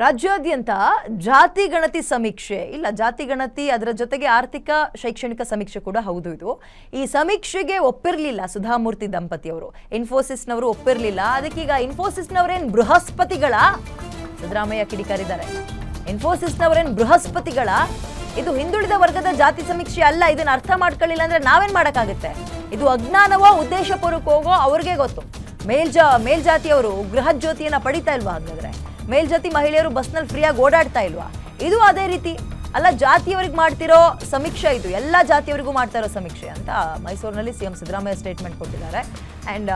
ರಾಜ್ಯಾದ್ಯಂತ ಜಾತಿ ಗಣತಿ ಸಮೀಕ್ಷೆ ಇಲ್ಲ, ಜಾತಿ ಗಣತಿ ಅದರ ಜೊತೆಗೆ ಆರ್ಥಿಕ ಶೈಕ್ಷಣಿಕ ಸಮೀಕ್ಷೆ ಕೂಡ ಹೌದು. ಇದು ಈ ಸಮೀಕ್ಷೆಗೆ ಒಪ್ಪಿರಲಿಲ್ಲ ಸುಧಾಮೂರ್ತಿ ದಂಪತಿಯವರು, ಇನ್ಫೋಸಿಸ್ನವರು ಒಪ್ಪಿರಲಿಲ್ಲ. ಅದಕ್ಕೀಗ ಇನ್ಫೋಸಿಸ್ನವರೇನು ಬೃಹಸ್ಪತಿಗಳ, ಸಿದ್ದರಾಮಯ್ಯ ಕಿಡಿಕಾರಿದ್ದಾರೆ. ಇನ್ಫೋಸಿಸ್ನವರೇನು ಬೃಹಸ್ಪತಿಗಳ? ಇದು ಹಿಂದುಳಿದ ವರ್ಗದ ಜಾತಿ ಸಮೀಕ್ಷೆ ಅಲ್ಲ. ಇದನ್ನ ಅರ್ಥ ಮಾಡ್ಕೊಳ್ಳಿಲ್ಲ ಅಂದ್ರೆ ನಾವೇನ್ ಮಾಡಕ್ಕಾಗುತ್ತೆ? ಇದು ಅಜ್ಞಾನವೋ ಉದ್ದೇಶಪೂರ್ವಕವೋ ಅವ್ರಿಗೆ ಗೊತ್ತು. ಮೇಲ್ಜಾತಿಯವರು ಗೃಹ ಜ್ಯೋತಿಯನ್ನ ಪಡಿತಾ ಇಲ್ವಾ? ಹಾಗಾದ್ರೆ ಮೇಲ್ಜಾತಿ ಮಹಿಳೆಯರು ಬಸ್ನಲ್ಲಿ ಫ್ರೀಯಾಗಿ ಓಡಾಡ್ತಾ ಇಲ್ವಾ? ಇದು ಅದೇ ರೀತಿ ಅಲ್ಲ, ಜಾತಿಯವರಿಗೆ ಮಾಡ್ತಿರೋ ಸಮೀಕ್ಷೆ ಇದು, ಎಲ್ಲ ಜಾತಿಯವರಿಗೂ ಮಾಡ್ತಾ ಇರೋ ಸಮೀಕ್ಷೆ ಅಂತ ಮೈಸೂರಿನಲ್ಲಿ ಸಿಎಂ ಸಿದ್ದರಾಮಯ್ಯ ಸ್ಟೇಟ್ಮೆಂಟ್ ಕೊಟ್ಟಿದ್ದಾರೆ. ಆ್ಯಂಡ್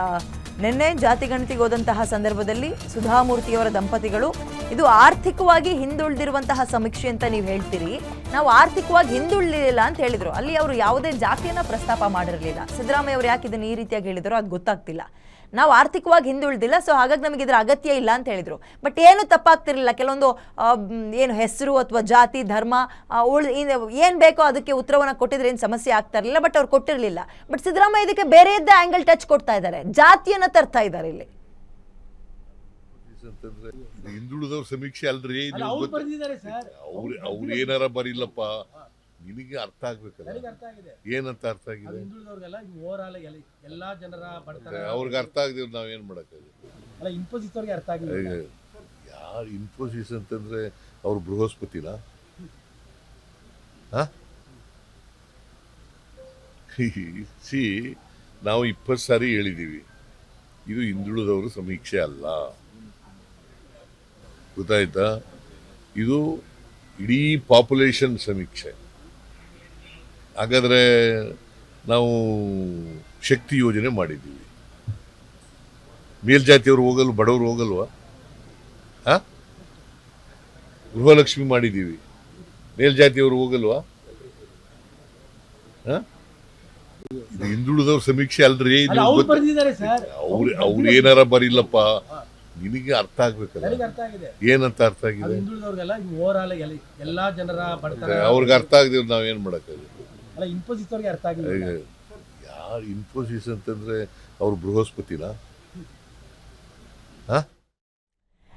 ನಿನ್ನೆ ಜಾತಿ ಗಣತಿಗೆ ಹೋದಂತಹ ಸಂದರ್ಭದಲ್ಲಿ ಸುಧಾಮೂರ್ತಿಯವರ ದಂಪತಿಗಳು ಇದು ಆರ್ಥಿಕವಾಗಿ ಹಿಂದುಳಿದಿರುವಂತಹ ಸಮೀಕ್ಷೆ ಅಂತ ನೀವು ಹೇಳ್ತೀರಿ, ನಾವು ಆರ್ಥಿಕವಾಗಿ ಹಿಂದುಳಿದಿಲ್ಲ ಅಂತ ಹೇಳಿದ್ರು. ಅಲ್ಲಿ ಅವರು ಯಾವುದೇ ಜಾತಿಯನ್ನ ಪ್ರಸ್ತಾಪ ಮಾಡಿರಲಿಲ್ಲ. ಸಿದ್ದರಾಮಯ್ಯ ಅವರು ಯಾಕೆ ಇದನ್ನು ಈ ರೀತಿಯಾಗಿ ಹೇಳಿದ್ರು ಅದು ಗೊತ್ತಾಗ್ತಿಲ್ಲ. ನಾವು ಆರ್ಥಿಕವಾಗಿ ಹಿಂದುಳಿದಿಲ್ಲ, ಸೊ ಹಾಗಾಗಿ ನಮಗೆ ಇದರ ಅಗತ್ಯ ಇಲ್ಲ ಅಂತ ಹೇಳಿದ್ರು. ಬಟ್ ಏನು ತಪ್ಪಾಗ್ತಿರಲಿಲ್ಲ. ಕೆಲವೊಂದು ಏನು ಹೆಸರು ಅಥವಾ ಜಾತಿ ಧರ್ಮ ಏನು ಬೇಕೋ ಅದಕ್ಕೆ ಉತ್ತರವನ್ನು ಕೊಟ್ಟಿದ್ರೆ ಏನು ಸಮಸ್ಯೆ ಆಗ್ತಾ ಇರಲಿಲ್ಲ. ಬಟ್ ಅವ್ರು ಕೊಟ್ಟಿರಲಿಲ್ಲ. ಬಟ್ ಸಿದ್ದರಾಮಯ್ಯ ಇದಕ್ಕೆ ಬೇರೆಯದ್ದೇ ಆಂಗಲ್ ಟಚ್ ಕೊಡ್ತಾ ಇದ್ದಾರೆ, ಜಾತಿಯನ್ನ ತರ್ತಾ ಇದ್ದಾರೆ ಇಲ್ಲಿ. ಹಿಂದುಳಿದವ್ರ ಸಮೀಕ್ಷೆ ಅಲ್ರಿ, ಅವ್ರು ಏನಾರ ಬರಿಲ್ಲಪ್ಪ, ನಿನಗೆ ಅರ್ಥ ಆಗ್ಬೇಕಲ್ಲ. ಏನಂತ ಅರ್ಥ ಆಗಿದೆ? ಅವ್ರಿಗೆ ಅರ್ಥ ಆಗದಿವ್ರು ನಾವೇನ್ ಮಾಡಕ್ಕಾಗುತ್ತೆ? ಯಾರು ಇನ್ಫೋಸಿಸ್ ಅಂತಂದ್ರೆ ಅವ್ರು ಬೃಹಸ್ಪತಿನ? ಸಿ, ನಾವು 20 ಸಾರಿ ಹೇಳಿದೀವಿ, ಇದು ಹಿಂದುಳಿದವರು ಸಮೀಕ್ಷೆ ಅಲ್ಲ, ಗೊತ್ತಾಯ್ತಾ? ಇದು ಇಡೀ ಪಾಪ್ಯುಲೇಷನ್ ಸಮೀಕ್ಷೆ. ಹಾಗಾದ್ರೆ ನಾವು ಶಕ್ತಿ ಯೋಜನೆ ಮಾಡಿದ್ದೀವಿ, ಮೇಲ್ಜಾತಿಯವರು ಹೋಗಲು ಬಡವರು ಹೋಗಲ್ವಾ? ಗೃಹಲಕ್ಷ್ಮಿ ಮಾಡಿದ್ದೀವಿ, ಮೇಲ್ಜಾತಿಯವರು ಹೋಗಲ್ವಾ? ಇದು ಹಿಂದುಳಿದವ್ರ ಸಮೀಕ್ಷೆ ಅಲ್ರಿ, ಅವ್ರು ಏನಾರ ಬರಿಲ್ಲಪ್ಪ, ನಿನಗೆ ಅರ್ಥ ಆಗ್ಬೇಕಲ್ಲ. ಏನಂತ ಅರ್ಥ ಆಗಿದೆ? ಅವ್ರಿಗೆ ಅರ್ಥ ಆಗದಿವ್ರು ನಾವೇನ್ ಮಾಡಕ್ಕಾಗುತ್ತೆ? ಯಾರು ಇನ್ಫೋಸಿಸ್ ಅಂತಂದ್ರೆ ಅವ್ರು ಬೃಹಸ್ಪತಿನ?